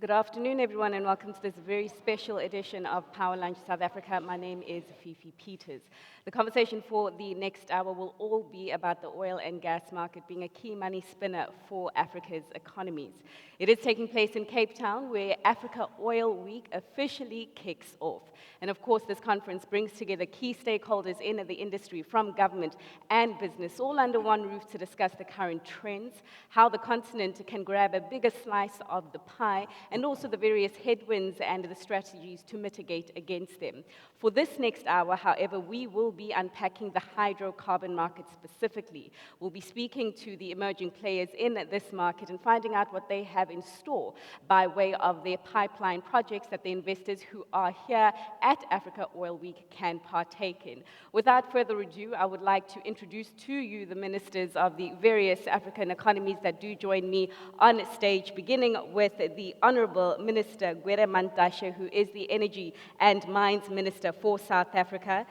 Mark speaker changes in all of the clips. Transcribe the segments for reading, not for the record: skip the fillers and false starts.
Speaker 1: Good afternoon, everyone, and welcome to this very special edition of Power Lunch South Africa. My name is Fifi Peters. The conversation for the next hour will all be about the oil and gas market being a key money spinner for Africa's economies. It is taking place in Cape Town, where Africa Oil Week officially kicks off. And of course, this conference brings together key stakeholders in the industry, from government and business, all under one roof to discuss the current trends, how the continent can grab a bigger slice of the pie, and also the various headwinds and the strategies to mitigate against them. For this next hour, however, we will be unpacking the hydrocarbon market specifically. We'll be speaking to the emerging players in this market and finding out what they have in store by way of their pipeline projects that the investors who are here at Africa Oil Week can partake in. Without further ado, I would like to introduce to you the ministers of the various African economies that do join me on stage, beginning with the Honorable Minister Gwere Mantashe, who is the Energy and Mines Minister for South Africa.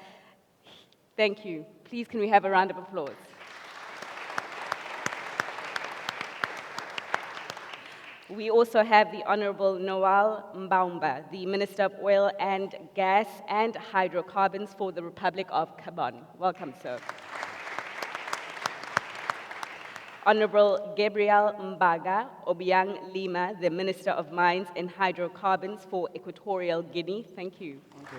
Speaker 1: Thank you. Please, can we have a round of applause? We also have the Honorable Noel Mbaumba, the Minister of Oil and Gas and Hydrocarbons for the Republic of Gabon. Welcome, sir. Honorable Gabriel Mbaga Obiang Lima, the Minister of Mines and Hydrocarbons for Equatorial Guinea. Thank you.
Speaker 2: Thank you.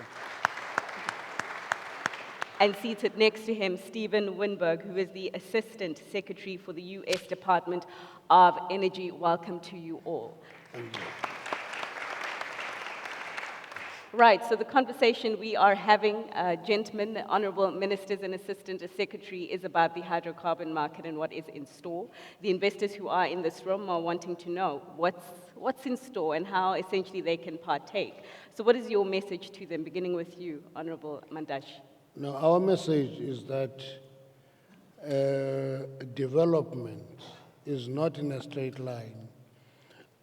Speaker 1: And seated next to him, Stephen Winberg, who is the Assistant Secretary for the U.S. Department of Energy. Welcome to you all.
Speaker 2: Thank you.
Speaker 1: Right, so the conversation we are having, gentlemen, honorable ministers and assistant secretary, is about the hydrocarbon market and what is in store. The investors who are in this room are wanting to know what's in store and how essentially they can partake. So what is your message to them, beginning with you, Honorable Mandash?
Speaker 2: Now, our message is that development is not in a straight line.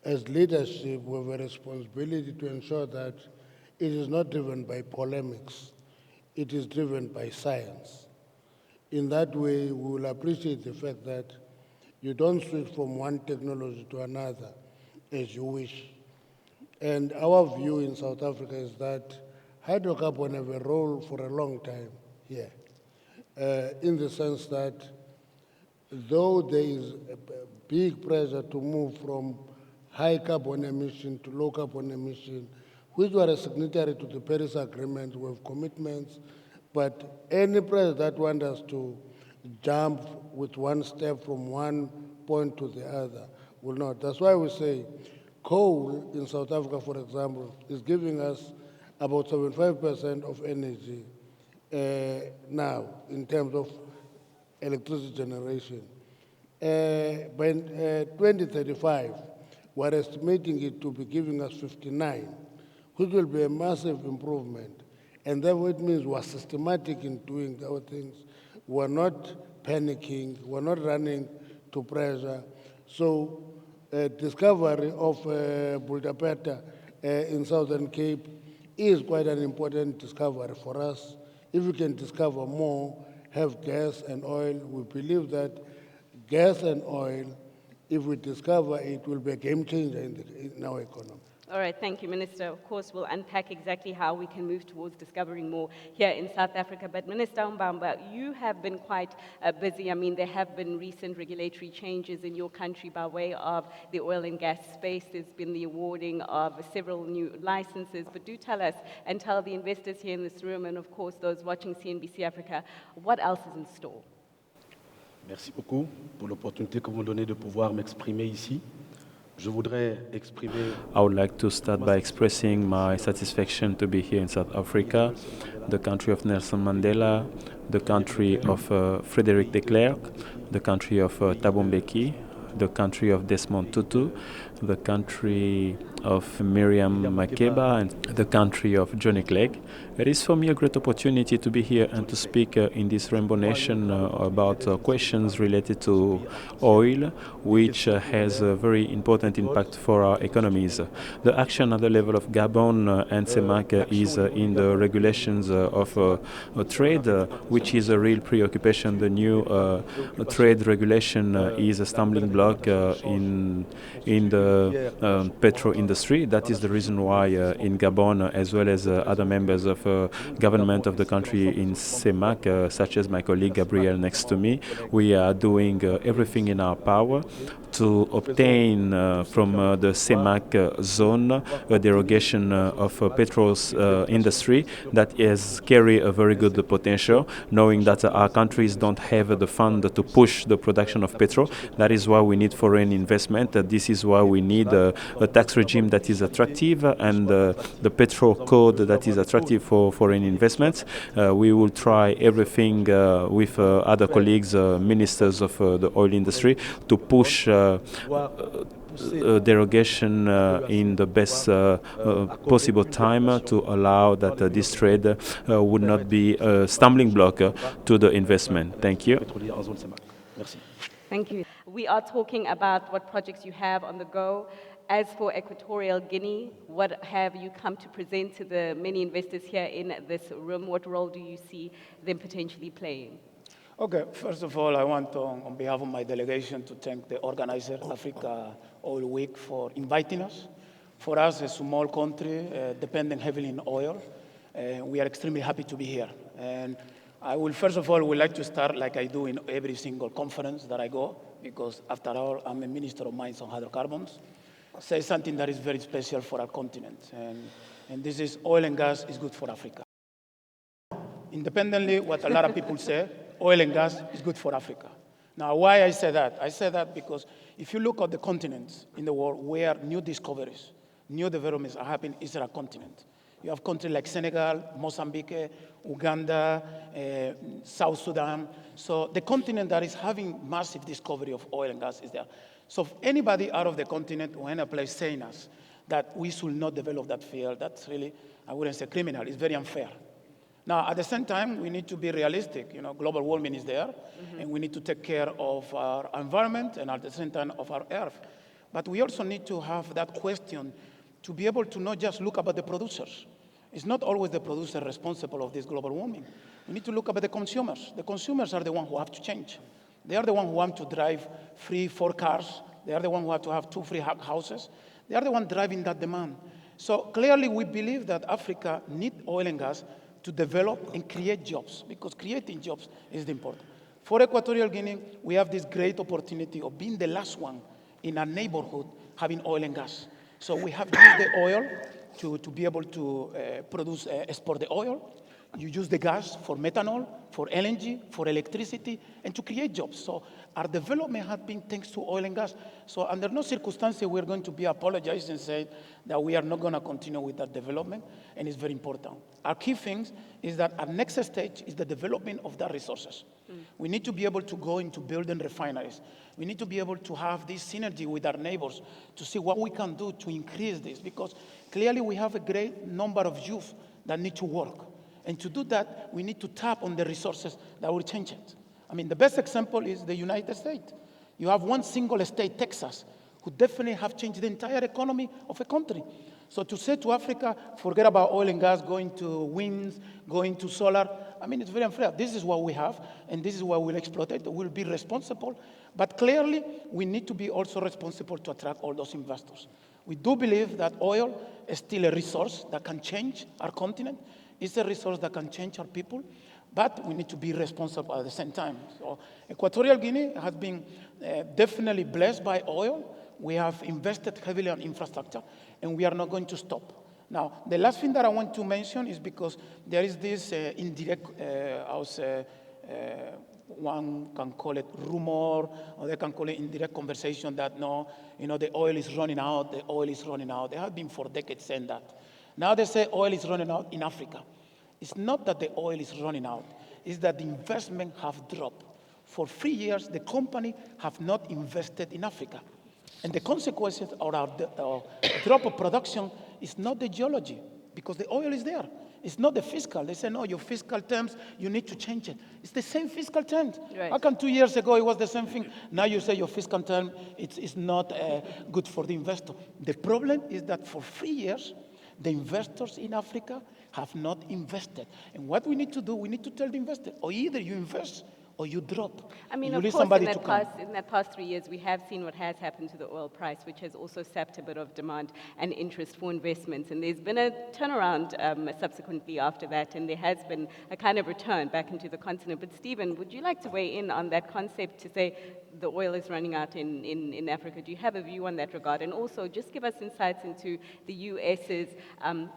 Speaker 2: As leadership, we have a responsibility to ensure that it is not driven by polemics. It is driven by science. In that way, we will appreciate the fact that you don't switch from one technology to another as you wish. And our view in South Africa is that hydrocarbon have a role for a long time here, in the sense that though there is a big pressure to move from high carbon emission to low carbon emission, which were a signatory to the Paris Agreement with commitments, but any pressure that wants us to jump with one step from one point to the other will not. That's why we say coal in South Africa, for example, is giving us about 75% of energy now in terms of electricity generation. By 2035, we're estimating it to be giving us 59%, which will be a massive improvement. And therefore it means we're systematic in doing our things. We're not panicking, we're not running to pressure. So discovery of Bultapeta in Southern Cape is quite an important discovery for us. If we can discover more, have gas and oil, we believe that gas and oil, if we discover it, will be a game changer in our economy.
Speaker 1: All right, thank you, Minister. Of course, we'll unpack exactly how we can move towards discovering more here in South Africa. But Minister Mbamba, you have been quite busy. I mean, there have been recent regulatory changes in your country by way of the oil and gas space. There's been the awarding of several new licenses. But do tell us and tell the investors here in this room and, of course, those watching CNBC Africa, what else is in store?
Speaker 3: Merci beaucoup pour l'opportunité que vous me donnez de pouvoir m'exprimer ici. I would like to start by expressing my satisfaction to be here in South Africa, the country of Nelson Mandela, the country of Frederick de Klerk, the country of Thabo Mbeki, the country of Desmond Tutu, the country of Miriam Makeba, and the country of Johnny Clegg. It is for me a great opportunity to be here and to speak in this Rainbow Nation about questions related to oil, which has a very important impact for our economies. The action at the level of Gabon and CEMAC is in the regulations of trade, which is a real preoccupation. The new trade regulation is a stumbling block in the petro industry. That is the reason why in Gabon, as well as other members of government of the country in CEMAC, such as my colleague Gabriel next to me, we are doing everything in our power to obtain from the CEMAC zone a derogation of petrol's industry that is carry a very good potential, knowing that our countries don't have the fund to push the production of petrol. That is why we need foreign investment. This is why we need a tax regime that is attractive and the petrol code that is attractive for foreign investments. We will try everything with other colleagues, ministers of the oil industry, to push derogation in the best possible time to allow that this trade would not be a stumbling block to the investment. Thank you.
Speaker 1: Thank you. We are talking about what projects you have on the go. As for Equatorial Guinea, what have you come to present to the many investors here in this room? What role do you see them potentially playing?
Speaker 4: Okay, first of all, I want to, on behalf of my delegation, to thank the organizer, Africa Oil Week, for inviting us. For us, a small country depending heavily on oil, we are extremely happy to be here. And I will, first of all, would like to start like I do in every single conference that I go, because after all, I'm a Minister of Mines and Hydrocarbons. Say something that is very special for our continent, and this is oil and gas is good for Africa. Independently, what a lot of people say, oil and gas is good for Africa. Now, why I say that? I say that because if you look at the continents in the world where new discoveries, new developments are happening, is our continent. You have countries like Senegal, Mozambique, Uganda, South Sudan. So the continent that is having massive discovery of oil and gas is there. So if anybody out of the continent or any place saying us that we should not develop that field, that's really, I wouldn't say criminal, it's very unfair. Now, at the same time, we need to be realistic. You know, global warming is there, and we need to take care of our environment and at the same time of our earth. But we also need to have that question to be able to not just look about the producers. It's not always the producer responsible of this global warming. We need to look about the consumers. The consumers are the ones who have to change. They are the ones who want to drive 3-4 cars. They are the ones who have to have 2-3 houses. They are the ones driving that demand. So clearly, we believe that Africa needs oil and gas to develop and create jobs, because creating jobs is important. For Equatorial Guinea, we have this great opportunity of being the last one in our neighborhood having oil and gas. So we have used the oil to be able to export the oil. You use the gas for methanol, for LNG, for electricity, and to create jobs. So our development has been thanks to oil and gas. So under no circumstances we're going to be apologizing and say that we are not going to continue with that development, and it's very important. Our key things is that our next stage is the development of the resources. We need to be able to go into building refineries. We need to be able to have this synergy with our neighbors to see what we can do to increase this, because clearly we have a great number of youth that need to work. And to do that, we need to tap on the resources that will change it. I mean, the best example is the United States. You have one single state, Texas, who definitely have changed the entire economy of a country. So to say to Africa, forget about oil and gas, going to wind, going to solar, I mean, it's very unfair. This is what we have, and this is what we'll exploit it. We'll be responsible. But clearly, we need to be also responsible to attract all those investors. We do believe that oil is still a resource that can change our continent. It's a resource that can change our people, but we need to be responsible at the same time. So Equatorial Guinea has been definitely blessed by oil. We have invested heavily on infrastructure, and we are not going to stop. Now, the last thing that I want to mention is because there is this indirect, one can call it rumor, or they can call it indirect conversation that no, you know, the oil is running out, the oil is running out. They have been for decades saying that. Now they say oil is running out in Africa. It's not that the oil is running out. It's that the investment have dropped. For 3 years, the company have not invested in Africa. And the consequences of our drop of production is not the geology, because the oil is there. It's not the fiscal. They say, no, your fiscal terms, you need to change it. It's the same fiscal terms.
Speaker 1: Right.
Speaker 4: How come 2 years ago it was the same thing? Now you say your fiscal term, it's not good for the investor. The problem is that for 3 years, the investors in Africa have not invested. And what we need to do, we need to tell the investor, or either you invest
Speaker 5: or you drop.
Speaker 1: I mean,
Speaker 5: you
Speaker 1: of
Speaker 5: need
Speaker 1: course,
Speaker 5: somebody to come.
Speaker 1: in that past 3 years, we have seen what has happened to the oil price, which has also sapped a bit of demand and interest for investments. And there's been a turnaround subsequently after that, and there has been a kind of return back into the continent. But Stephen, would you like to weigh in on that concept to say the oil is running out in Africa? Do you have a view on that regard? And also, just give us insights into the US's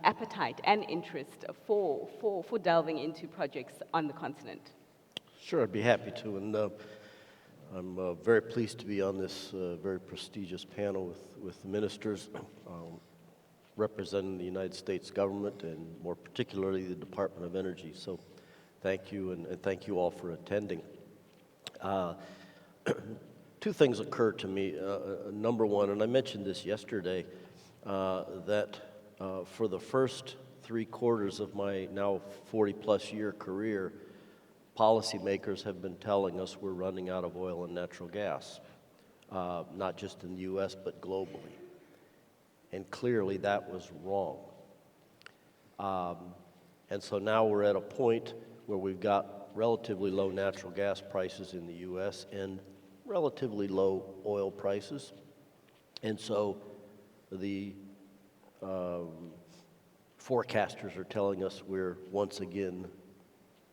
Speaker 1: appetite and interest for delving into projects on the continent.
Speaker 6: Sure, I'd be happy to, and I'm very pleased to be on this very prestigious panel with the ministers representing the United States government and more particularly the Department of Energy. So thank you, and thank you all for attending. Two things occur to me. Number one, and I mentioned this yesterday, that for the first 3/4 of my now 40-plus year career, policymakers have been telling us we're running out of oil and natural gas, not just in the U.S., but globally. And clearly that was wrong. And so now we're at a point where we've got relatively low natural gas prices in the U.S. and relatively low oil prices. And so the forecasters are telling us we're once again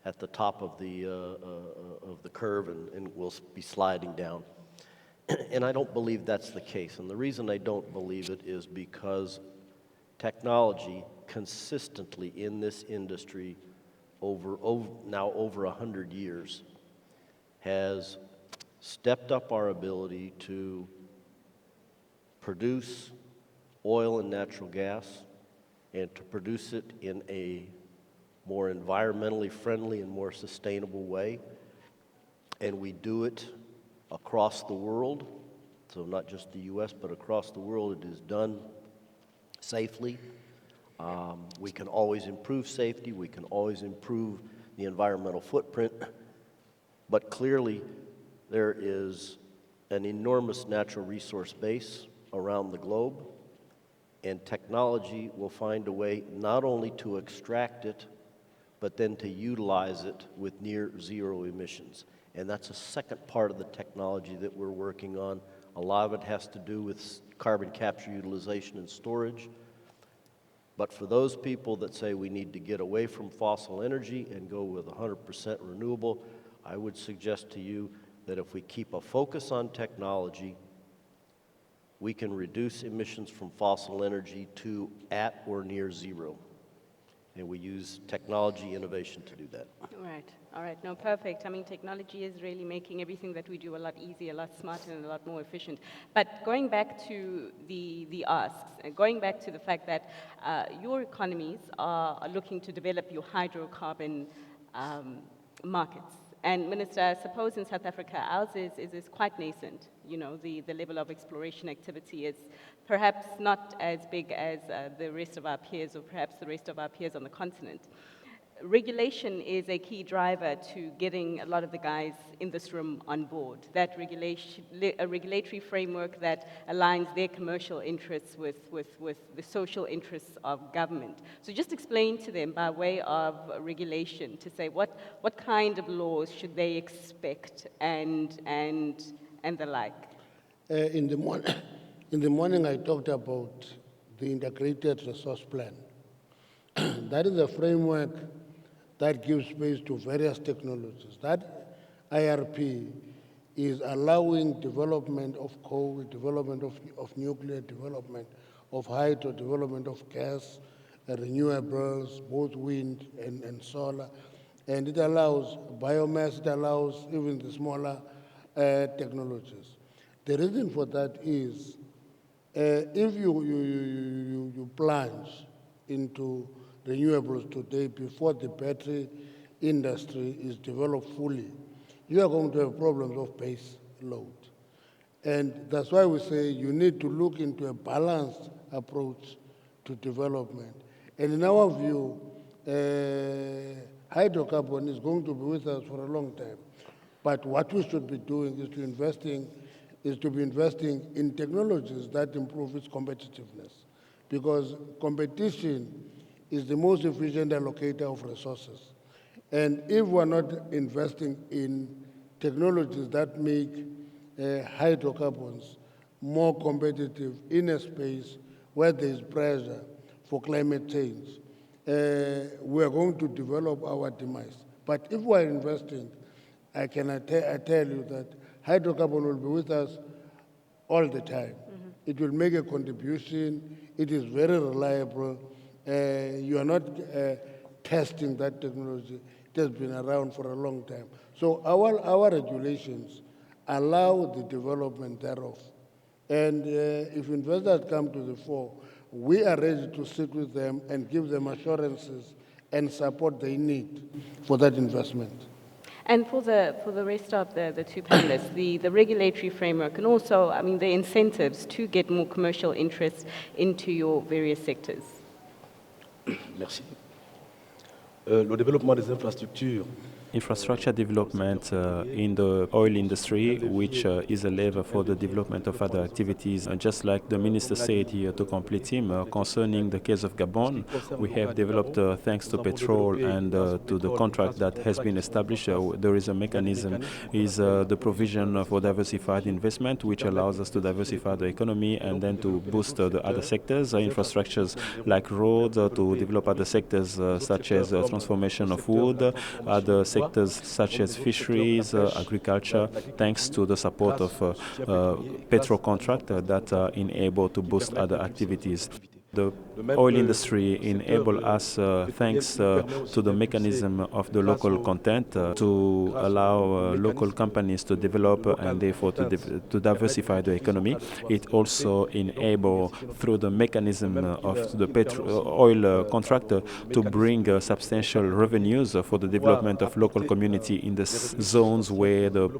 Speaker 6: at the top of the curve and we'll be sliding down. And I don't believe that's the case. And the reason I don't believe it is because technology consistently in this industry now over 100 years has stepped up our ability to produce oil and natural gas and to produce it in a more environmentally friendly and more sustainable way. And we do it across the world, so not just the U.S., but across the world. It is done safely. We can always improve safety. We can always improve the environmental footprint. But clearly, there is an enormous natural resource base around the globe, and technology will find a way not only to extract it, but then to utilize it with near zero emissions. And that's a second part of the technology that we're working on. A lot of it has to do with carbon capture, utilization, and storage. But for those people that say we need to get away from fossil energy and go with 100% renewable, I would suggest to you that if we keep a focus on technology, we can reduce emissions from fossil energy to at or near zero. And we use technology innovation to do that.
Speaker 1: All right, no, perfect. I mean, technology is really making everything that we do a lot easier, a lot smarter, and a lot more efficient. But going back to the asks, and going back to the fact that your economies are looking to develop your hydrocarbon markets. And Minister, I suppose in South Africa, ours is quite nascent. You know, the level of exploration activity is perhaps not as big as the rest of our peers, or perhaps the rest of our peers on the continent. Regulation is a key driver to getting a lot of the guys in this room on board. That a regulatory framework that aligns their commercial interests with the social interests of government. So just explain to them by way of regulation to say what kind of laws should they expect and the like.
Speaker 2: In the morning, I talked about the integrated resource plan. That is a framework that gives space to various technologies. That IRP is allowing development of coal, development of nuclear, development of hydro, development of gas, renewables, both wind and solar. And it allows biomass, it allows even the smaller technologies. The reason for that is if you plunge into renewables today before the battery industry is developed fully, you are going to have problems of base load. And that's why we say you need to look into a balanced approach to development. And in our view, hydrocarbon is going to be with us for a long time. But what we should be doing is to be investing in technologies that improve its competitiveness. Because competition is the most efficient allocator of resources. And if we're not investing in technologies that make hydrocarbons more competitive in a space where there is pressure for climate change, we are going to develop our demise. But if we are investing, I tell you that hydrocarbon will be with us all the time. It will make a contribution. It is very reliable. You are not testing that technology. It has been around for a long time. So our regulations allow the development thereof. And if investors come to the fore, we are ready to sit with them and give them assurances and support they need for that investment.
Speaker 1: And for the rest of the two panelists, the regulatory framework and also, I mean, the incentives to get more commercial interest into your various sectors.
Speaker 5: Merci. Le développement des infrastructures.
Speaker 3: Infrastructure development in the oil industry, which is a lever for the development of other activities. Just like the minister said here to complete him, concerning the case of Gabon, we have developed, thanks to petrol and to the contract that has been established, there is a mechanism, is the provision for diversified investment, which allows us to diversify the economy and then to boost the other sectors, infrastructures like roads, to develop other sectors such as transformation of wood, other sectors such as fisheries, agriculture, thanks to the support of petrol contract that enable to boost other activities. The oil industry enable us, thanks to the mechanism of the local content, to allow local companies to develop and therefore to diversify the economy. It also enable, through the mechanism of the oil contractor, to bring substantial revenues for the development of local community in the zones where the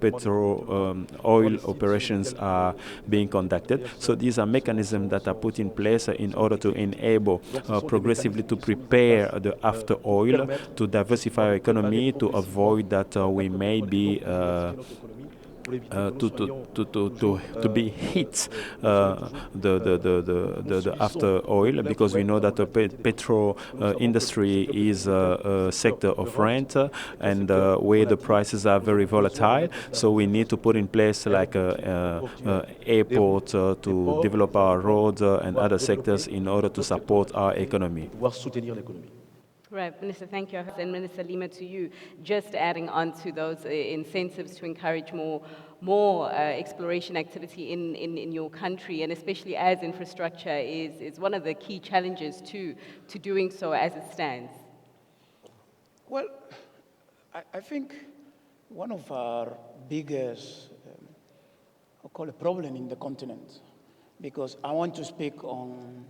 Speaker 3: oil operations are being conducted. So these are mechanisms that are put in place in order to enable progressively to prepare the after oil, to diversify our economy, to avoid that we may be to be hit the after oil, because we know that the petrol industry is a sector of rent and where the prices are very volatile. So we need to put in place like a airport to develop our roads and other sectors in order to support our economy.
Speaker 1: Right, Minister, thank you. And Minister Lima, to you, just adding on to those incentives to encourage more exploration activity in your country, and especially as infrastructure is one of the key challenges to doing so as it stands.
Speaker 4: Well, I think one of our biggest, I'll call it problem in the continent, because I want to speak on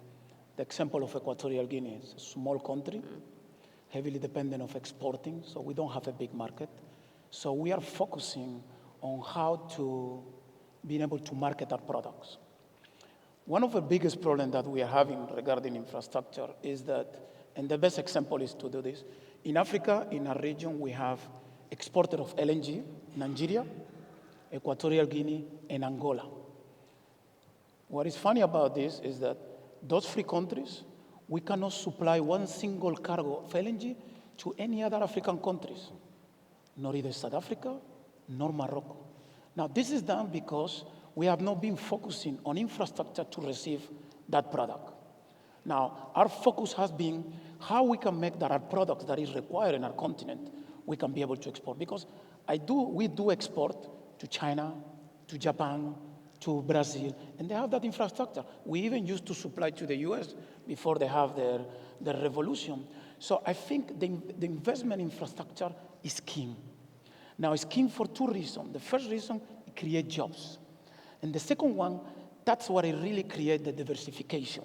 Speaker 4: the example of Equatorial Guinea. It's a small country, heavily dependent of exporting, so we don't have a big market. So we are focusing on how to be able to market our products. One of the biggest problems that we are having regarding infrastructure is that, and the best example is to do this, in Africa, in our region, we have exporter of LNG, Nigeria, Equatorial Guinea, and Angola. What is funny about this is that those three countries, we cannot supply one single cargo of LNG to any other African countries, nor either South Africa, nor Morocco. Now, this is done because we have not been focusing on infrastructure to receive that product. Now, our focus has been how we can make that our products that is required in our continent, we can be able to export. Because we do export to China, to Japan, to Brazil, and they have that infrastructure. We even used to supply to the US before they have their revolution. So I think the investment infrastructure is key. Now, it's key for two reasons. The first reason, it creates jobs. And the second one, that's what it really creates the diversification.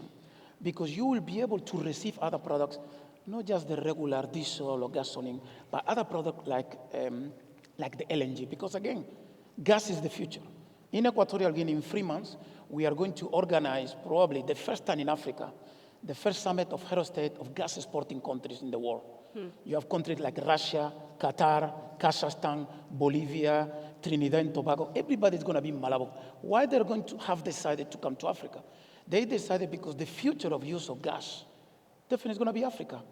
Speaker 4: Because you will be able to receive other products, not just the regular diesel or gasoline, but other products like the LNG. Because again, gas is the future. In Equatorial Guinea, in 3 months, we are going to organize probably the first time in Africa, the first summit of head of state of gas exporting countries in the world. You have countries like Russia, Qatar, Kazakhstan, Bolivia, Trinidad and Tobago. Everybody's going to be in Malabo. Why they're going to have decided to come to Africa? They decided because the future of use of gas definitely is going to be Africa.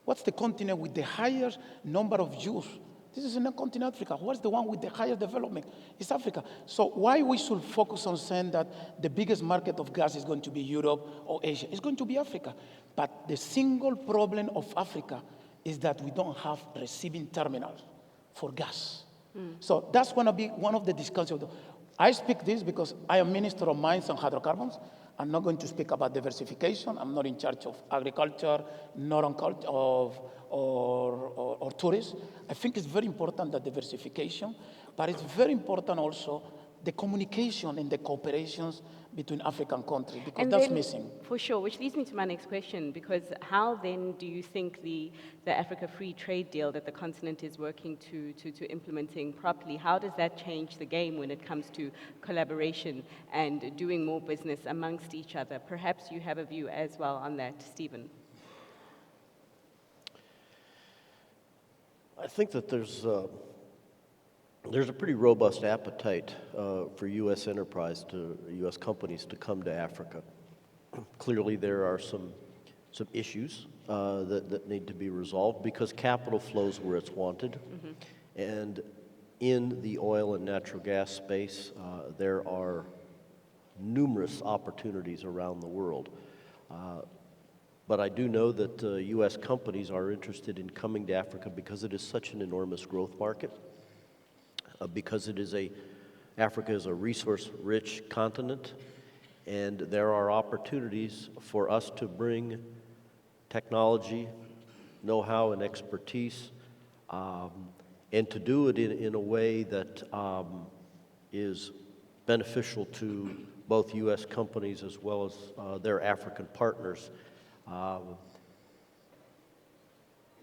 Speaker 4: What's the continent with the highest number of use This is not continent Africa. What's the one with the highest development? It's Africa. So why we should focus on saying that the biggest market of gas is going to be Europe or Asia? It's going to be Africa. But the single problem of Africa is that we don't have receiving terminals for gas. So that's going to be one of the discussions. I speak this because I am Minister of Mines and Hydrocarbons. I'm not going to speak about diversification. I'm not in charge of agriculture, not on culture or tourism. I think it's very important that diversification, but it's very important also the communication and the cooperations between African countries, because
Speaker 1: And
Speaker 4: that's
Speaker 1: then,
Speaker 4: missing.
Speaker 1: for sure, which leads me to my next question, because how then do you think the Africa Free Trade Deal that the continent is working to implementing properly, how does that change the game when it comes to collaboration and doing more business amongst each other? Perhaps you have a view as well on that, Stephen.
Speaker 6: I think that there's a pretty robust appetite for U.S. U.S. companies to come to Africa. Clearly, there are some issues that need to be resolved because capital flows where it's wanted. And in the oil and natural gas space, there are numerous opportunities around the world. But I do know that U.S. companies are interested in coming to Africa because it is such an enormous growth market. Because Africa is a resource-rich continent, and there are opportunities for us to bring technology, know-how, and expertise, and to do it in a way that is beneficial to both U.S. companies as well as their African partners.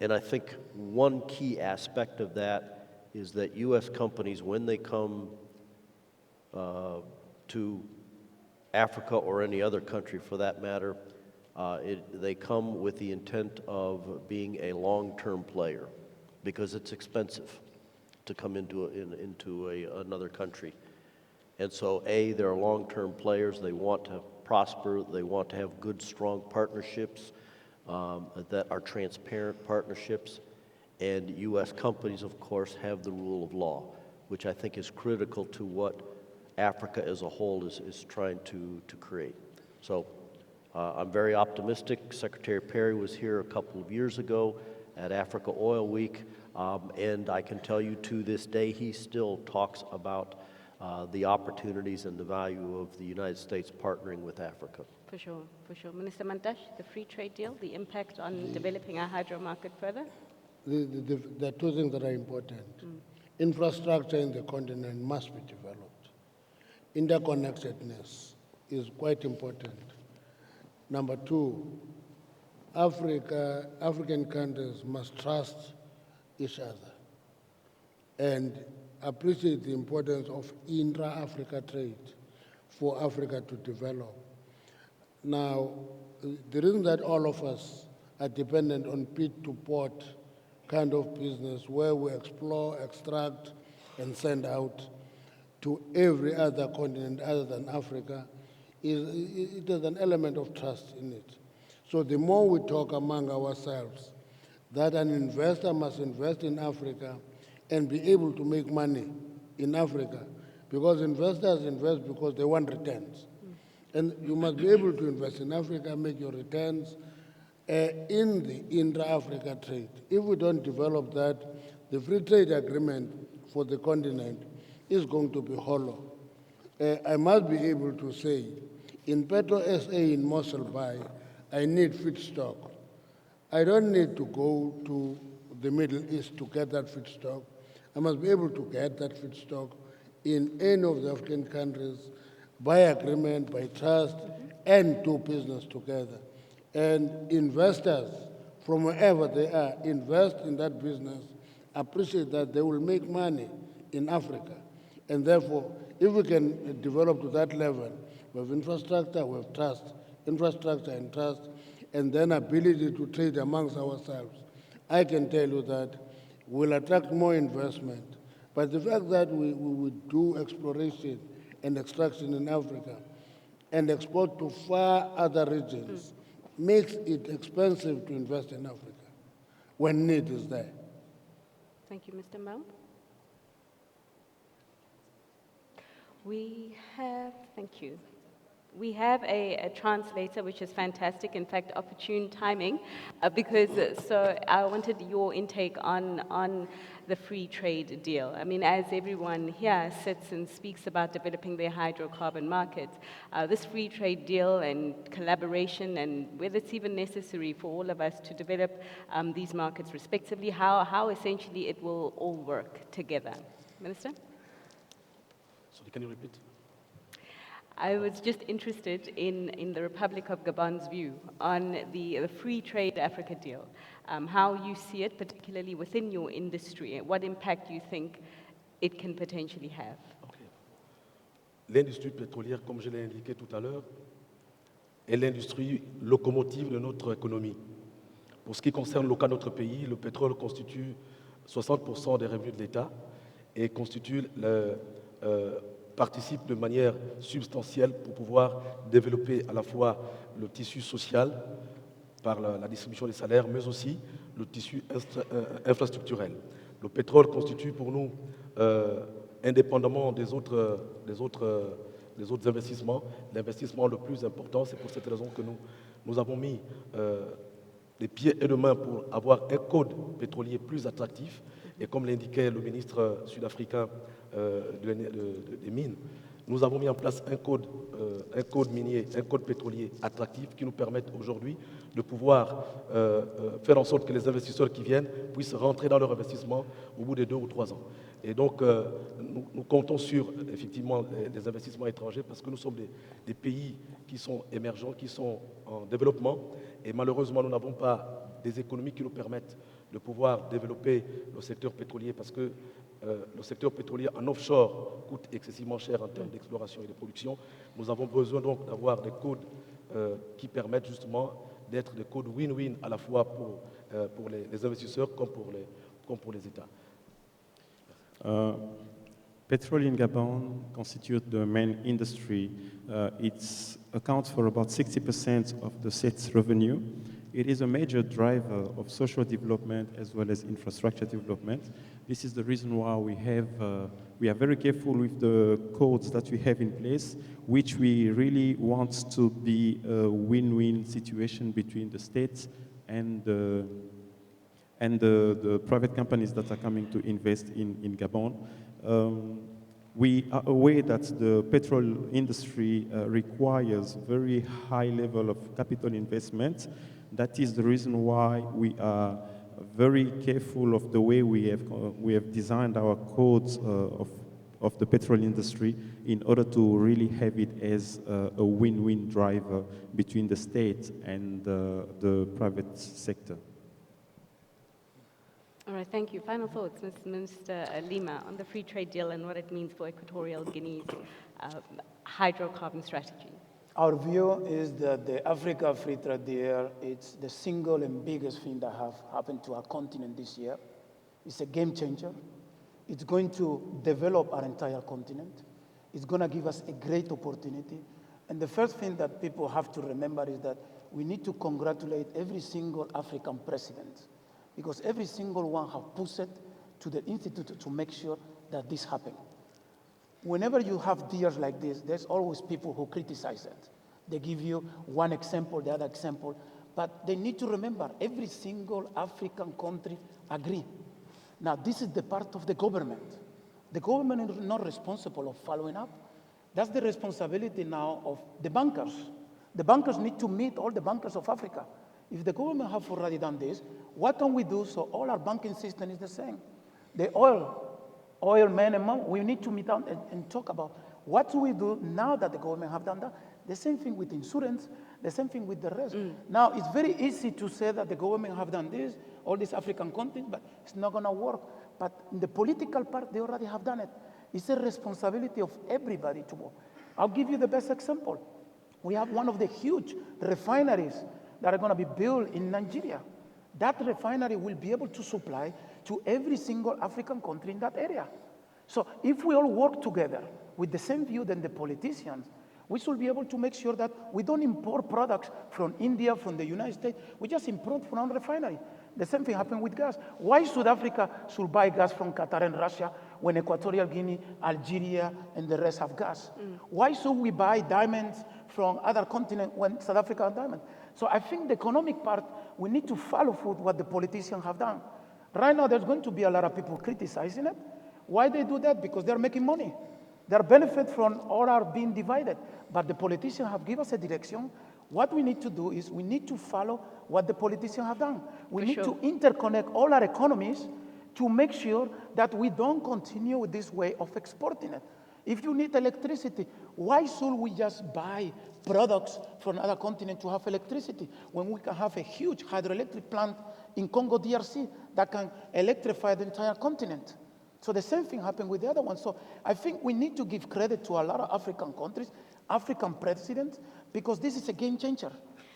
Speaker 6: And I think one key aspect of that is that U.S. companies, when they come to Africa or any other country for that matter, they come with the intent of being a long-term player because it's expensive to come into another country. And so, they're long-term players. They want to prosper. They want to have good, strong partnerships that are transparent partnerships. And U.S. companies, of course, have the rule of law, which I think is critical to what Africa as a whole is trying to create. So I'm very optimistic. Secretary Perry was here a couple of years ago at Africa Oil Week, and I can tell you to this day he still talks about the opportunities and the value of the United States partnering with Africa.
Speaker 1: For sure, for sure. Minister Mantashe, the free trade deal, the impact on developing our hydro market further?
Speaker 2: There are two things that are important. Infrastructure in the continent must be developed. Interconnectedness is quite important. Number two, African countries must trust each other and appreciate the importance of intra-Africa trade for Africa to develop. Now, the reason that all of us are dependent on pit-to-port kind of business where we explore, extract, and send out to every other continent other than Africa, it has an element of trust in it. So the more we talk among ourselves that an investor must invest in Africa and be able to make money in Africa, because investors invest because they want returns. And you must be able to invest in Africa, make your returns, in the intra-Africa trade. If we don't develop that, the free trade agreement for the continent is going to be hollow. I must be able to say, in Petro SA in Mossel Bay, I need feedstock. I don't need to go to the Middle East to get that feedstock. I must be able to get that feedstock in any of the African countries by agreement, by trust, and do business together. And investors, from wherever they are, invest in that business, appreciate that they will make money in Africa. And therefore, if we can develop to that level, we have infrastructure, we have trust, infrastructure and trust, and then ability to trade amongst ourselves, I can tell you that we'll attract more investment. But the fact that we would do exploration and extraction in Africa and export to far other regions makes it expensive to invest in Africa when need is there.
Speaker 1: Thank you, Mr. Mbao. Thank you. We have a translator, which is fantastic, in fact, opportune timing, so I wanted your intake on the free trade deal. I mean, as everyone here sits and speaks about developing their hydrocarbon markets, this free trade deal and collaboration, and whether it's even necessary for all of us to develop these markets respectively, how essentially it will all work together. Minister?
Speaker 5: Sorry, can you repeat?
Speaker 1: I was just interested in the Republic of Gabon's view on the Free Trade Africa deal, how you see it, particularly within your industry, what impact you think it can potentially have.
Speaker 5: Okay. L'industrie pétrolière, comme je l'ai indiqué tout à l'heure, est l'industrie locomotive de notre économie. Pour ce qui concerne le cas de notre pays, le pétrole constitue 60% des revenus de l'État et participe de manière substantielle pour pouvoir développer à la fois le tissu social par la distribution des salaires, mais aussi le tissu infrastructurel. Le pétrole constitue pour nous, indépendamment des autres investissements, l'investissement le plus important. C'est pour cette raison que nous avons mis des pieds et des mains pour avoir un code pétrolier plus attractif. Et comme l'indiquait le ministre sud-africain des mines, nous avons mis en place un code minier, un code pétrolier attractif qui nous permet aujourd'hui de pouvoir faire en sorte que les investisseurs qui viennent puissent rentrer dans leur investissement au bout de 2 ou 3 ans. Et donc, nous comptons sur, effectivement, des investissements étrangers parce que nous sommes des pays qui sont émergents, qui sont en développement. Et malheureusement, nous n'avons pas des économies qui nous permettent de pouvoir développer le secteur pétrolier parce que le secteur pétrolier en offshore coûte excessivement cher en termes d'exploration et de production. Nous avons besoin donc d'avoir des codes qui permettent justement d'être des codes win-win à la fois pour les investisseurs comme pour les États.
Speaker 3: Petrol in Gabon constitutes the main industry. It accounts for about 60% of the state's revenue. It is a major driver of social development as well as infrastructure development. This is the reason why we are very careful with the codes that we have in place, which we really want to be a win-win situation between the states and the private companies that are coming to invest in Gabon. We are aware that the petrol industry requires very high level of capital investment. That is the reason why we are very careful of the way we have designed our codes of the petrol industry in order to really have it as a win-win driver between the state and the private sector.
Speaker 1: All right, thank you. Final thoughts, Minister Lima, on the free trade deal and what it means for Equatorial Guinea's hydrocarbon strategy.
Speaker 4: Our view is that the Africa Free Trade Deal, it's the single and biggest thing that have happened to our continent this year. It's a game changer. It's going to develop our entire continent. It's going to give us a great opportunity. And the first thing that people have to remember is that we need to congratulate every single African president because every single one have pushed it to the institute to make sure that this happens. Whenever you have deals like this, there's always people who criticize it. They give you one example, the other example, but they need to remember every single African country agree. Now, this is the part of the government. The government is not responsible of following up. That's the responsibility now of the bankers. The bankers need to meet all the bankers of Africa. If the government have already done this, what can we do so all our banking system is the same? The oil men and mom, we need to meet out and talk about what do we do now that the government have done that. The same thing with insurance, the same thing with the rest. Now, it's very easy to say that the government have done this, all these African countries, but it's not going to work. But in the political part, they already have done it. It's a responsibility of everybody to work. I'll give you the best example. We have one of the huge refineries that are going to be built in Nigeria. That refinery will be able to supply to every single African country in that area. So if we all work together with the same view than the politicians, we should be able to make sure that we don't import products from India, from the United States. We just import from our refinery. The same thing happened with gas. Why South Africa should buy gas from Qatar and Russia when Equatorial Guinea, Algeria, and the rest have gas? Why should we buy diamonds from other continents when South Africa has diamonds? So I think the economic part, we need to follow through what the politicians have done. Right now, there's going to be a lot of people criticizing it. Why they do that? Because they're making money. Their benefit from all are being divided. But the politicians have given us a direction. What we need to do is we need to follow what the politicians have done. We need to interconnect all our economies to make sure that we don't continue with this way of exporting it. If you need electricity, why should we just buy products from other continents to have electricity when we can have a huge hydroelectric plant in Congo DRC that can electrify the entire continent? So the same thing happened with the other one. So I think we need to give credit to a lot of African countries, African presidents, because this is a game changer.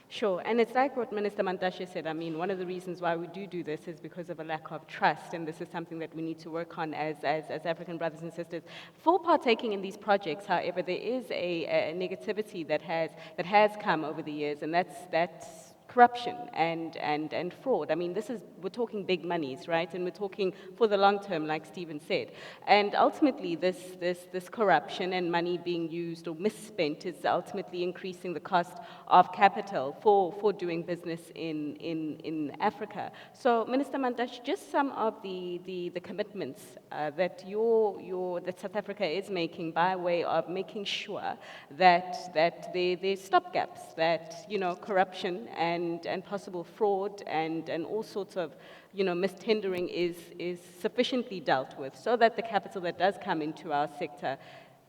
Speaker 1: Sure, and it's like what Minister Mantashe said. I mean, one of the reasons why we do this is because of a lack of trust, and this is something that we need to work on as African brothers and sisters. For partaking in these projects, however, there is a negativity that has come over the years, and that's corruption and fraud. I mean, we're talking big monies, right? And we're talking for the long term, like Stephen said. And ultimately, this corruption and money being used or misspent is ultimately increasing the cost of capital for doing business in Africa. So, Minister Mantashe, just some of the commitments that that South Africa is making by way of making sure that there's stopgaps, that corruption and possible fraud and all sorts of mistendering is sufficiently dealt with, so that the capital that does come into our sector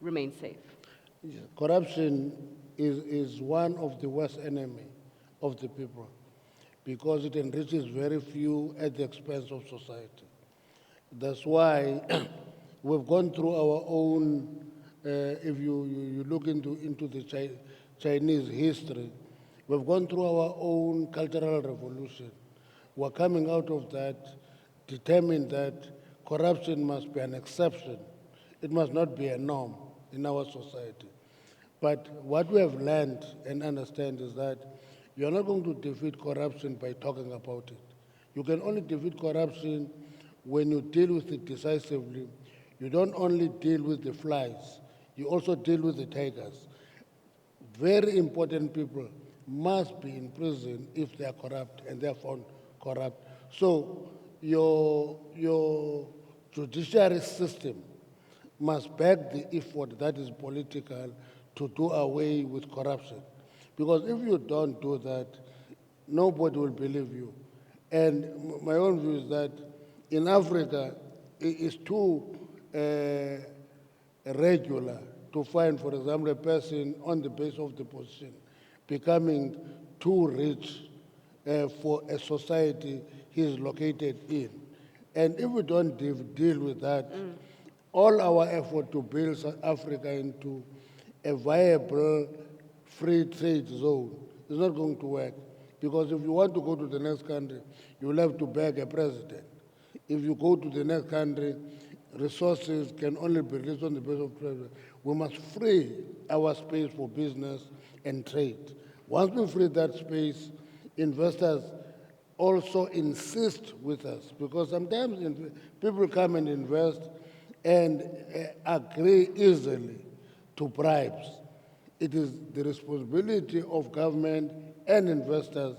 Speaker 1: remains safe.
Speaker 2: Yeah. Corruption is one of the worst enemy of the people because it enriches very few at the expense of society. That's why we've gone through our own, if you look into the Chinese history, we've gone through our own cultural revolution. We're coming out of that determined that corruption must be an exception. It must not be a norm in our society. But what we have learned and understand is that you're not going to defeat corruption by talking about it. You can only defeat corruption when you deal with it decisively. You don't only deal with the flies, you also deal with the tigers. Very important people must be in prison if they are corrupt and they are found corrupt. So your judiciary system must back the effort that is political to do away with corruption. Because if you don't do that, nobody will believe you. And my own view is that in Africa, it's too regular to find, for example, a person on the base of the position becoming too rich for a society he is located in. And if we don't deal with that, all our effort to build South Africa into a viable free trade zone is not going to work. Because if you want to go to the next country, you will have to beg a president. If you go to the next country, resources can only be released on the basis of trade. We must free our space for business and trade. Once we free that space, investors also insist with us, because sometimes people come and invest and agree easily to bribes. It is the responsibility of government and investors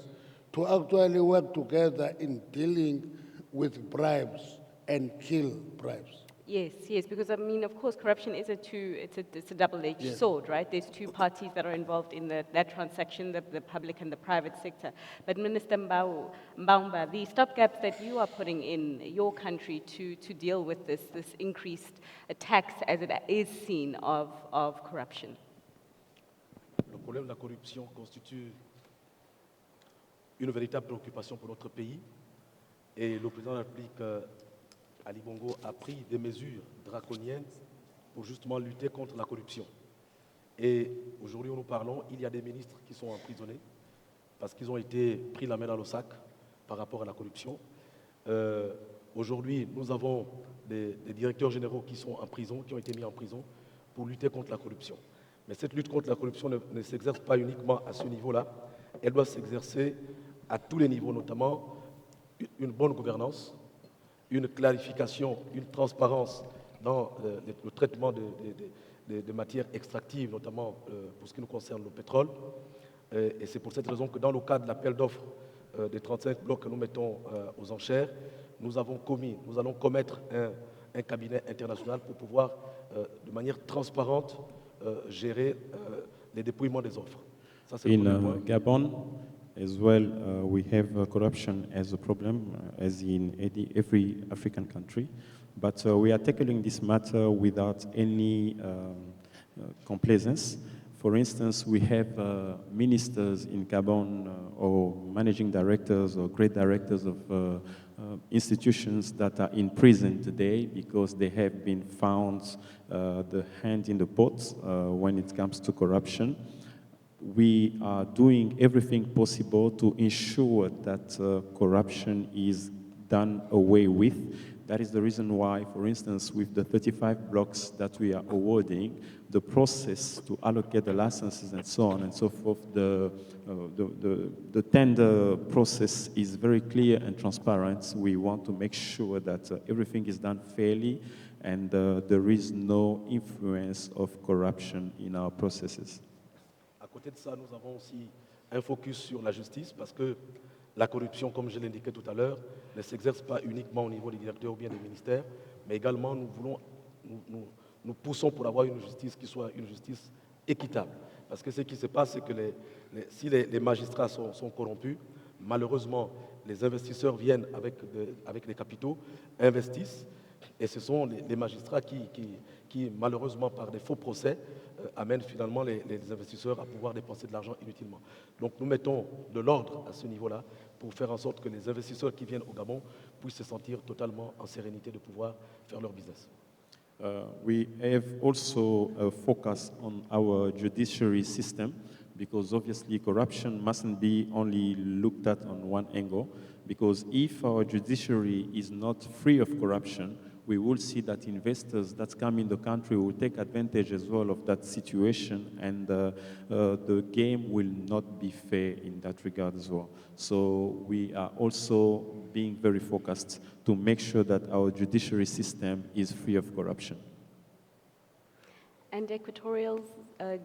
Speaker 2: to actually work together in dealing with bribes and kill bribes.
Speaker 1: Yes, because I mean, of course, corruption is it's a double-edged sword, right? There's two parties that are involved in that transaction, the public and the private sector. But Minister Mbaumba, the stopgaps that you are putting in your country to deal with this increased tax as it is seen of corruption.
Speaker 5: Le problème de la corruption constitue une véritable préoccupation pour notre pays et le président de la République Ali Bongo a pris des mesures draconiennes pour justement lutter contre la corruption. Et aujourd'hui où nous parlons, il y a des ministres qui sont emprisonnés parce qu'ils ont été pris la main dans le sac par rapport à la corruption. Aujourd'hui, nous avons des directeurs généraux qui sont en prison, qui ont été mis en prison pour lutter contre la corruption. Mais cette lutte contre la corruption ne s'exerce pas uniquement à ce niveau-là, elle doit s'exercer à tous les niveaux, notamment une bonne gouvernance, une clarification, une transparence dans le traitement de matières extractives, notamment pour ce qui nous concerne le pétrole. Et c'est pour cette raison que dans le cadre de l'appel d'offres des 35 blocs que nous mettons aux enchères, nous allons commettre un cabinet international pour pouvoir, de manière transparente, gérer les dépouillements des offres. Ça, c'est le premier point.
Speaker 3: In Gabon, as well, we have corruption as a problem, as in every African country. But we are tackling this matter without any complaisance. For instance, we have ministers in Gabon or managing directors or great directors of institutions that are in prison today because they have been found the hand in the pot when it comes to corruption. We are doing everything possible to ensure that corruption is done away with. That is the reason why, for instance, with the 35 blocks that we are awarding, the process to allocate the licenses and so on and so forth, the tender process is very clear and transparent. We want to make sure that everything is done fairly and there is no influence of corruption in our processes.
Speaker 5: À côté de ça, nous avons aussi un focus sur la justice parce que la corruption, comme je l'indiquais tout à l'heure, ne s'exerce pas uniquement au niveau des directeurs ou bien des ministères, mais également nous poussons pour avoir une justice qui soit une justice équitable. Parce que ce qui se passe, c'est que si les magistrats sont corrompus, malheureusement, les investisseurs viennent avec des capitaux, investissent, et ce sont les magistrats qui, malheureusement, par des faux procès, amènent finalement les investisseurs à pouvoir dépenser de l'argent inutilement. Donc nous mettons de l'ordre à ce niveau-là pour faire en sorte que les investisseurs qui viennent au Gabon puissent se sentir totalement en sérénité de pouvoir faire leur business.
Speaker 3: We have also a focus on our judiciary system because obviously corruption mustn't be only looked at on one angle because if our judiciary is not free of corruption, we will see that investors that come in the country will take advantage as well of that situation and the game will not be fair in that regard as well. So we are also being very focused to make sure that our judiciary system is free of corruption.
Speaker 1: And Equatorial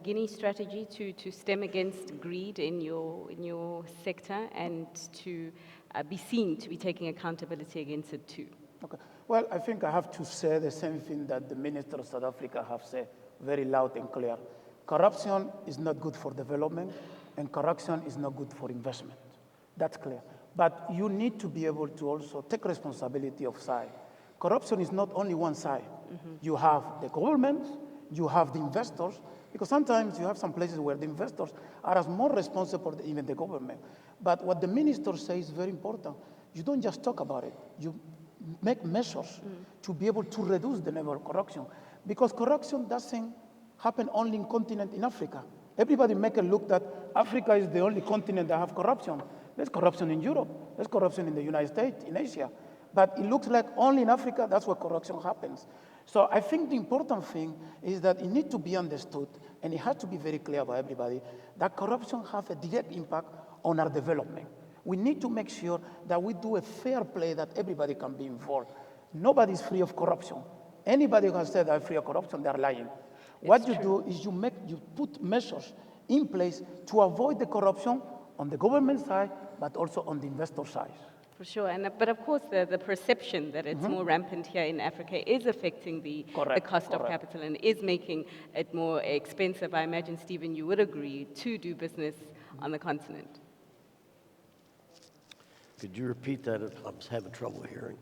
Speaker 1: Guinea strategy to stem against greed in your sector and to be seen to be taking accountability against it too.
Speaker 4: Okay. Well, I think I have to say the same thing that the Minister of South Africa have said very loud and clear. Corruption is not good for development, and corruption is not good for investment. That's clear. But you need to be able to also take responsibility of side. Corruption is not only one side. Mm-hmm. You have the government, you have the investors, because sometimes you have some places where the investors are as more responsible than even the government. But what the minister says is very important. You don't just talk about it. You make measures to be able to reduce the level of corruption. Because corruption doesn't happen only in continent in Africa. Everybody make a look that Africa is the only continent that have corruption. There's corruption in Europe. There's corruption in the United States, in Asia. But it looks like only in Africa, that's where corruption happens. So I think the important thing is that it needs to be understood, and it has to be very clear by everybody, that corruption has a direct impact on our development. We need to make sure that we do a fair play that everybody can be involved. Nobody's free of corruption. Anybody who has said they're free of corruption, they're lying. What you do is you put measures in place to avoid the corruption on the government side, but also on the investor side.
Speaker 1: For sure, but of course the perception that it's more rampant here in Africa is affecting the cost of capital and is making it more expensive. I imagine, Stephen, you would agree to do business on the continent.
Speaker 6: Could you repeat that? I'm having trouble hearing.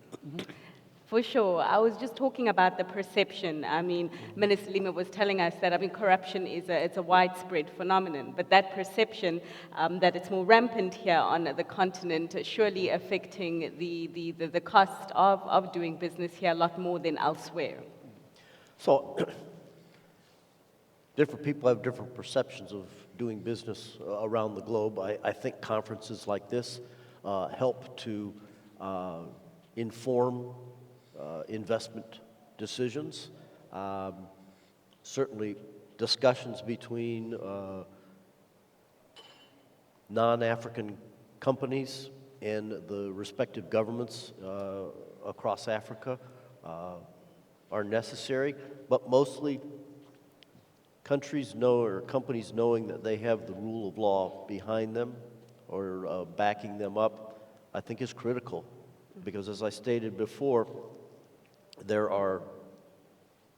Speaker 1: For sure. I was just talking about the perception. I mean, Minister Lima was telling us that, corruption it's a widespread phenomenon, but that perception that it's more rampant here on the continent surely affecting the cost of doing business here a lot more than elsewhere.
Speaker 6: So, different people have different perceptions of doing business around the globe. I think conferences like this help to inform investment decisions. Certainly discussions between non-African companies and the respective governments across Africa are necessary, but mostly countries know or companies knowing that they have the rule of law behind them or backing them up, I think is critical. Because as I stated before, there are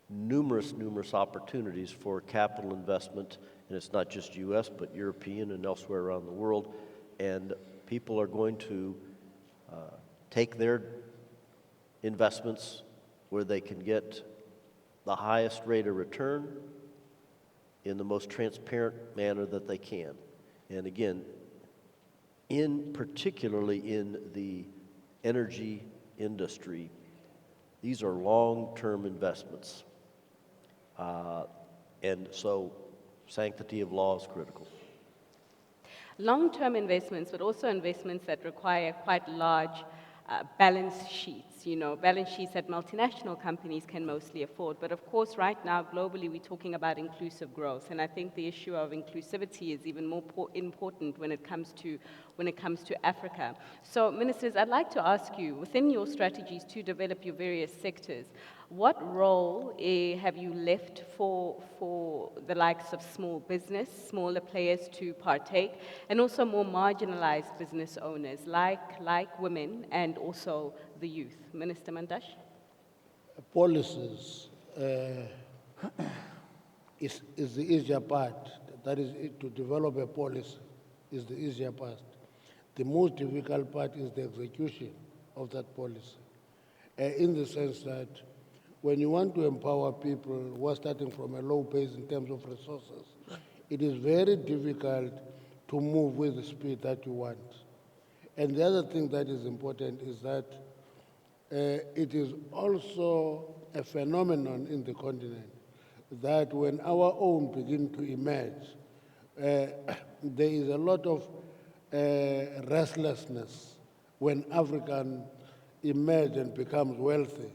Speaker 6: numerous opportunities for capital investment, and it's not just U.S., but European and elsewhere around the world, and people are going to take their investments where they can get the highest rate of return in the most transparent manner that they can. And again, particularly in the energy industry, these are long-term investments. And so sanctity of law is critical.
Speaker 1: Long-term investments, but also investments that require quite large balance sheets, balance sheets that multinational companies can mostly afford. But of course, right now, globally, we're talking about inclusive growth. And I think the issue of inclusivity is even more important when it comes to Africa. So, ministers, I'd like to ask you, within your strategies to develop your various sectors, what role have you left for the likes of small business, smaller players to partake, and also more marginalized business owners like women and also the youth? Minister Mandash?
Speaker 2: Policies is the easier part. That is, to develop a policy is the easier part. The most difficult part is the execution of that policy, in the sense that when you want to empower people who are starting from a low base in terms of resources, it is very difficult to move with the speed that you want. And the other thing that is important is that it is also a phenomenon in the continent that when our own begin to emerge, there is a lot of restlessness when African emerge and becomes wealthy.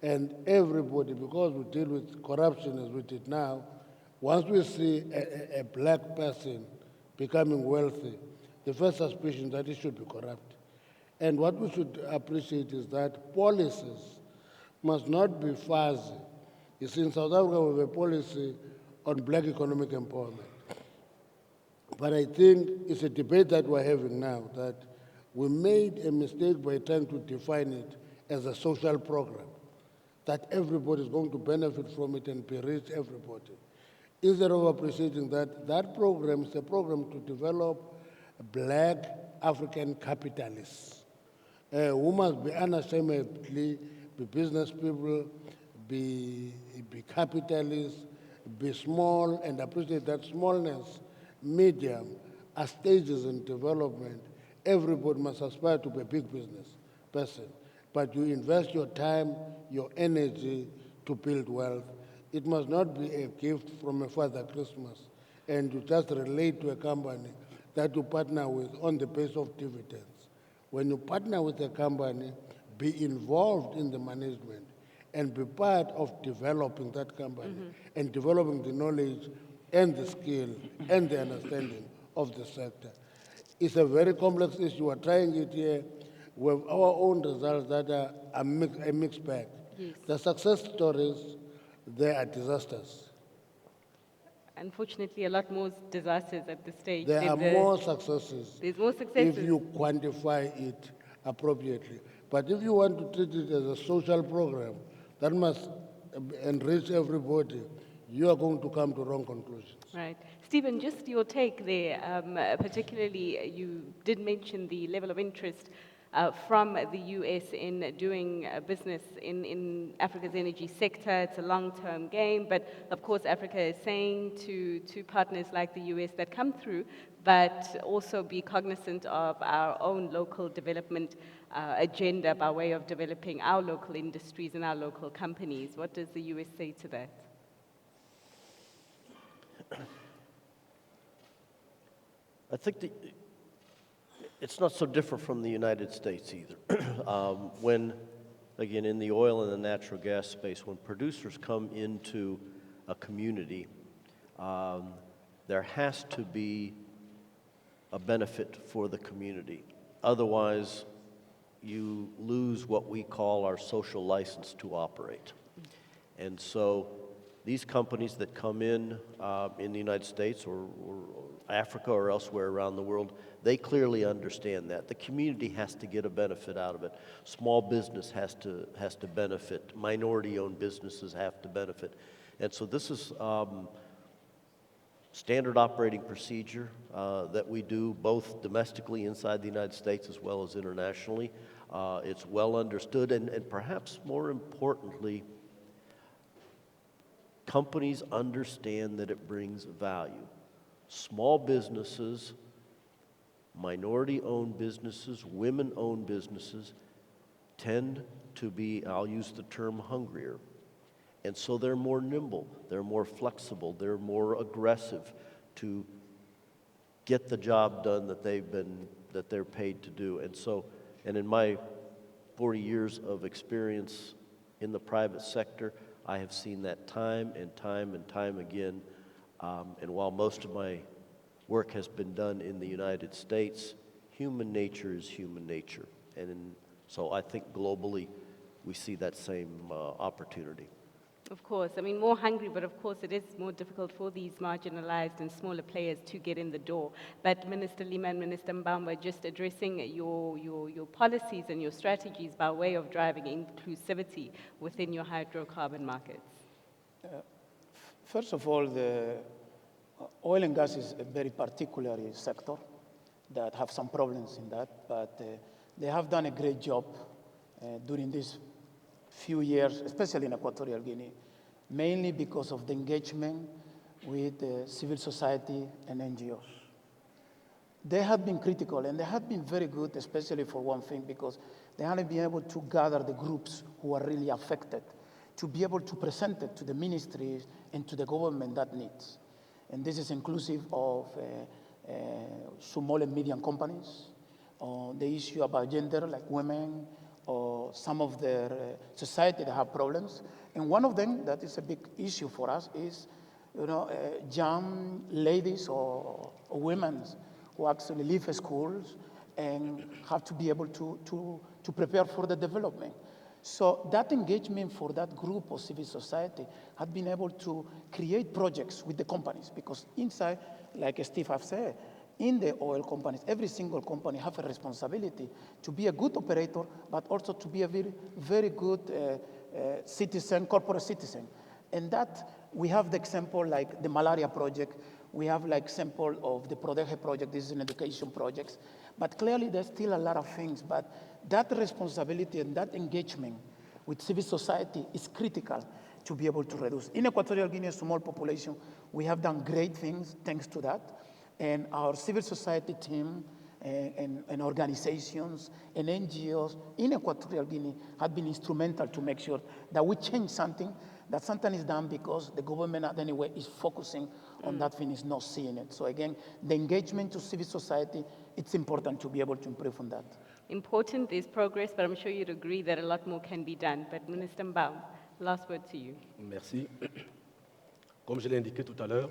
Speaker 2: And everybody, because we deal with corruption as we did now, once we see a black person becoming wealthy, the first suspicion that he should be corrupt. And what we should appreciate is that policies must not be fuzzy. You see, in South Africa, we have a policy on black economic empowerment. But I think it's a debate that we're having now, that we made a mistake by trying to define it as a social program, that everybody is going to benefit from it and reach everybody. Instead of appreciating that, that program is a program to develop black African capitalists who must be unashamedly be business people, be capitalists, be small, and appreciate that smallness, medium, are stages in development. Everybody must aspire to be a big business person. But you invest your time, your energy to build wealth. It must not be a gift from a Father Christmas, and you just relate to a company that you partner with on the basis of dividends. When you partner with a company, be involved in the management and be part of developing that company and developing the knowledge and the skill and the understanding of the sector. It's a very complex issue. We're trying it here. We have our own results that are a mixed bag.
Speaker 1: Yes.
Speaker 2: The success stories, they are disasters.
Speaker 1: Unfortunately, a lot more disasters at this stage.
Speaker 2: There are more successes.
Speaker 1: There's more successes.
Speaker 2: If you quantify it appropriately. But if you want to treat it as a social program that must enrich everybody, you are going to come to wrong conclusions.
Speaker 1: Right. Stephen, just your take there, particularly you did mention the level of interest from the U.S. in doing business in Africa's energy sector. It's a long-term game, but of course Africa is saying to partners like the U.S. that come through, but also be cognizant of our own local development agenda by way of developing our local industries and our local companies. What does the U.S. say to that?
Speaker 6: I think it's not so different from the United States either. When, again, in the oil and the natural gas space, when producers come into a community, there has to be a benefit for the community. Otherwise, you lose what we call our social license to operate. And so these companies that come in the United States or Africa or elsewhere around the world, they clearly understand that. The community has to get a benefit out of it. Small business has to benefit. Minority-owned businesses have to benefit. And so this is standard operating procedure that we do both domestically inside the United States as well as internationally. It's well understood, and perhaps more importantly, companies understand that it brings value. Small businesses, minority-owned businesses, women-owned businesses tend to be, I'll use the term, hungrier. And so they're more nimble, they're more flexible, they're more aggressive to get the job done that they're paid to do. And in my 40 years of experience in the private sector, I have seen that time and time and time again. And while most of my work has been done in the United States, human nature is human nature. So I think globally we see that same opportunity.
Speaker 1: Of course, I mean, more hungry, but of course it is more difficult for these marginalized and smaller players to get in the door. But Minister Lima and Minister Mbamba, just addressing your policies and your strategies by way of driving inclusivity within your hydrocarbon markets.
Speaker 4: First of all, the oil and gas is a very particular sector that have some problems in that, but they have done a great job during these few years, especially in Equatorial Guinea, mainly because of the engagement with civil society and NGOs. They have been critical, and they have been very good, especially for one thing, because they have been able to gather the groups who are really affected, to be able to present it to the ministries and to the government that needs. And this is inclusive of small and medium companies, the issue about gender, like women, or some of their society that have problems. And one of them that is a big issue for us is, young ladies or women who actually leave schools and have to be able to prepare for the development. So that engagement for that group of civil society has been able to create projects with the companies, because inside, like Steve has said, in the oil companies, every single company has a responsibility to be a good operator, but also to be a very, very good citizen, corporate citizen. And that, we have the example like the malaria project, we have like example of the Protege project, this is an education project. But clearly there's still a lot of things, but that responsibility and that engagement with civil society is critical to be able to reduce. In Equatorial Guinea, a small population, we have done great things thanks to that. And our civil society team and organizations and NGOs in Equatorial Guinea have been instrumental to make sure that we change something, that something is done because the government anyway is focusing on that thing, is not seeing it. So again, the engagement to civil society, it's important to be able to improve on that.
Speaker 1: Important, there's progress, but I'm sure you'd agree that a lot more can be done. But Minister Mbam, last word to you.
Speaker 5: Merci. Comme je l'ai indiqué tout à l'heure,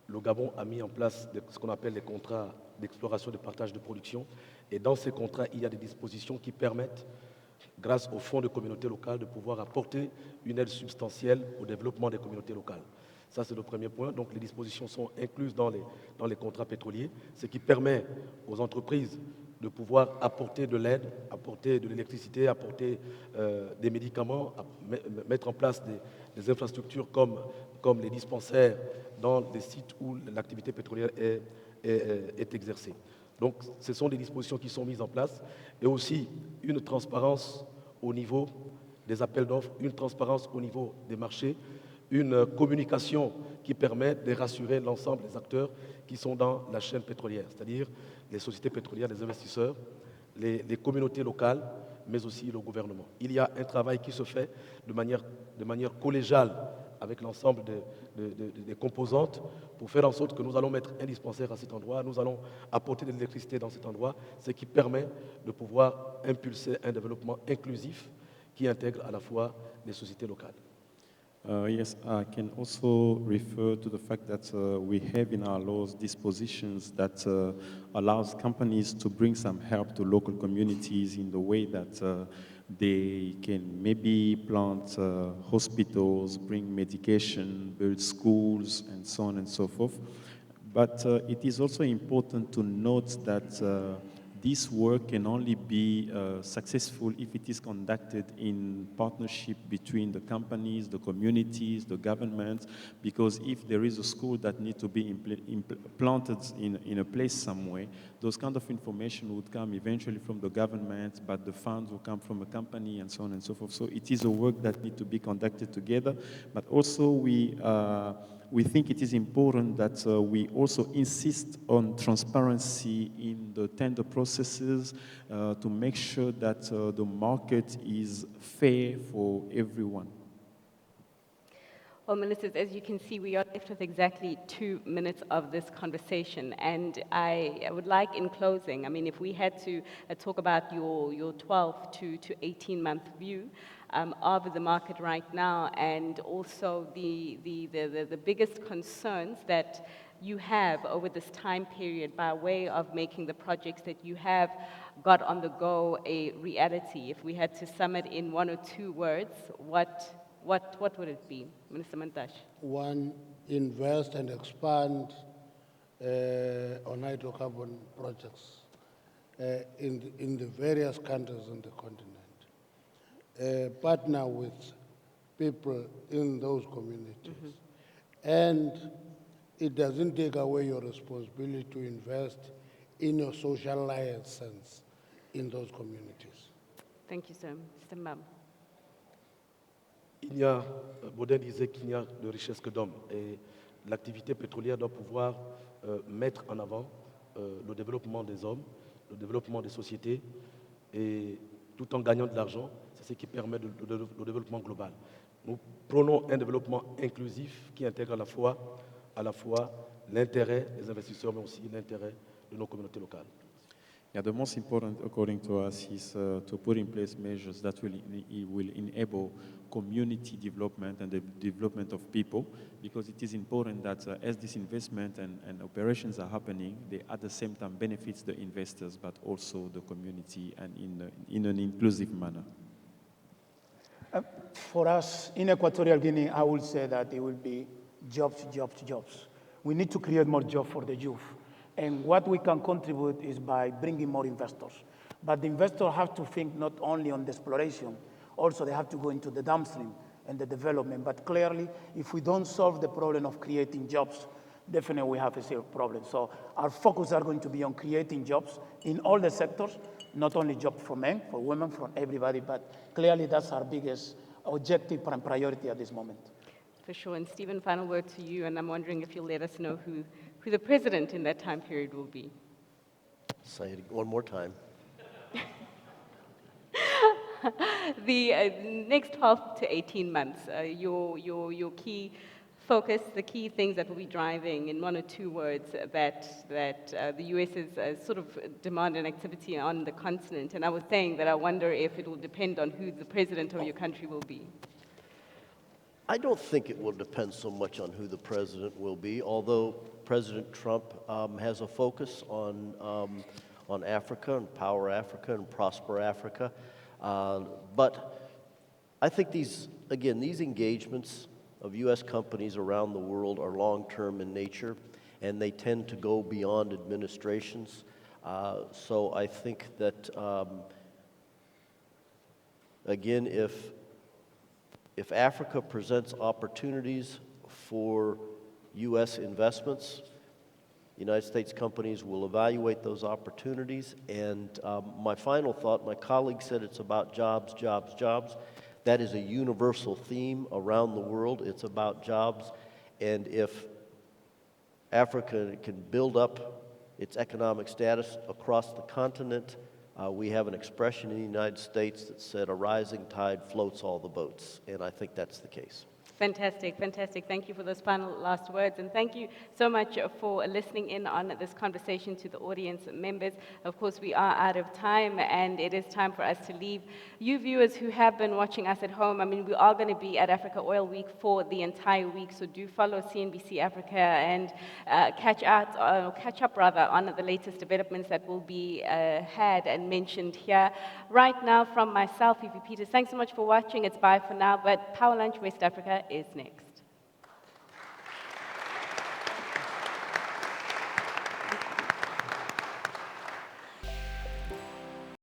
Speaker 5: le Gabon a mis en place ce qu'on appelle les contrats d'exploration et de partage de production. Et dans ces contrats, il y a des dispositions qui permettent, grâce au fonds de communautés locales, de pouvoir apporter une aide substantielle au développement des communautés locales. Ça, c'est le premier point. Donc, les dispositions sont incluses dans les contrats pétroliers, ce qui permet aux entreprises de pouvoir apporter de l'aide, apporter de l'électricité, apporter des médicaments, mettre en place des infrastructures comme les dispensaires dans les sites où l'activité pétrolière est exercée. Donc, ce sont des dispositions qui sont mises en place, et aussi une transparence au niveau des appels d'offres, une transparence au niveau des marchés, une communication qui permet de rassurer l'ensemble des acteurs qui sont dans la chaîne pétrolière, c'est-à-dire les sociétés pétrolières, les investisseurs, les communautés locales, mais aussi le gouvernement. Il y a un travail qui se fait de manière collégiale avec l'ensemble des composantes pour faire en sorte que nous allons mettre un dispensaire à cet endroit, nous allons apporter de l'électricité dans cet endroit, ce qui permet de pouvoir impulser un développement inclusif qui intègre à la fois les sociétés locales.
Speaker 3: Yes, I can also refer to the fact that we have in our laws dispositions that allows companies to bring some help to local communities in the way that they can maybe plant hospitals, bring medication, build schools, and so on and so forth. But it is also important to note that this work can only be successful if it is conducted in partnership between the companies, the communities, the governments, because if there is a school that needs to be planted in a place somewhere, those kind of information would come eventually from the government, but the funds will come from a company and so on and so forth. So it is a work that needs to be conducted together, but also we think it is important that we also insist on transparency in the tender processes to make sure that the market is fair for everyone.
Speaker 1: Well, ministers, as you can see, we are left with exactly 2 minutes of this conversation. And I would like, in closing, I mean, if we had to talk about your 12 to 18-month view of the market right now, and also the biggest concerns that you have over this time period by way of making the projects that you have got on the go a reality. If we had to sum it in 1 or 2 words, what would it be, Minister Mantashe?
Speaker 2: One, invest and expand on hydrocarbon projects in the various countries on the continent. Partner with people in those communities. And it doesn't take away your responsibility to invest in your social license in those communities.
Speaker 1: Thank you, sir. Mr. Mbam.
Speaker 5: Baudin disait qu'il n'y a de richesse que d'hommes. Et l'activité pétrolière doit pouvoir mettre en avant le développement des hommes, le développement des sociétés, et tout en gagnant de l'argent, c'est ce qui permet le développement global. Nous prônons un développement inclusif qui intègre à la fois l'intérêt des investisseurs, mais aussi l'intérêt de nos communautés locales.
Speaker 3: Yeah, the most important, according to us, is to put in place measures that will enable community development and the development of people, because it is important that as this investment and operations are happening, they at the same time benefits the investors, but also the community, and in an inclusive manner.
Speaker 4: For us in Equatorial Guinea, I would say that it will be jobs. We need to create more jobs for the youth. And what we can contribute is by bringing more investors. But the investors have to think not only on the exploration, also they have to go into the downstream and the development. But clearly, if we don't solve the problem of creating jobs, definitely we have a serious problem. So our focus are going to be on creating jobs in all the sectors, not only jobs for men, for women, for everybody, but clearly that's our biggest objective and priority at this moment.
Speaker 1: For sure. And Stephen, final word to you, and I'm wondering if you'll let us know who the president in that time period will be.
Speaker 6: Say it one more time.
Speaker 1: The next 12 to 18 months, your key focus, the key things that will be driving in 1 or 2 words that the U.S. is sort of demand and activity on the continent. And I was saying that I wonder if it will depend on who the president of your country will be.
Speaker 6: I don't think it will depend so much on who the president will be, although President Trump has a focus on Africa and Power Africa and Prosper Africa. But I think these engagements of U.S. companies around the world are long-term in nature, and they tend to go beyond administrations. So I think that, again, if Africa presents opportunities for U.S. investments, United States companies will evaluate those opportunities. And my final thought, my colleague said it's about jobs. That is a universal theme around the world. It's about jobs. And if Africa can build up its economic status across the continent, we have an expression in the United States that said, a rising tide floats all the boats. And I think that's the case.
Speaker 1: Fantastic, fantastic. Thank you for those final last words. And thank you so much for listening in on this conversation to the audience members. Of course, we are out of time, and it is time for us to leave. You viewers who have been watching us at home, I mean, we are going to be at Africa Oil Week for the entire week, so do follow CNBC Africa and catch up on the latest developments that will be had and mentioned here. Right now, from myself, Fifi Peters, thanks so much for watching. It's bye for now, but Power Lunch West Africa is next.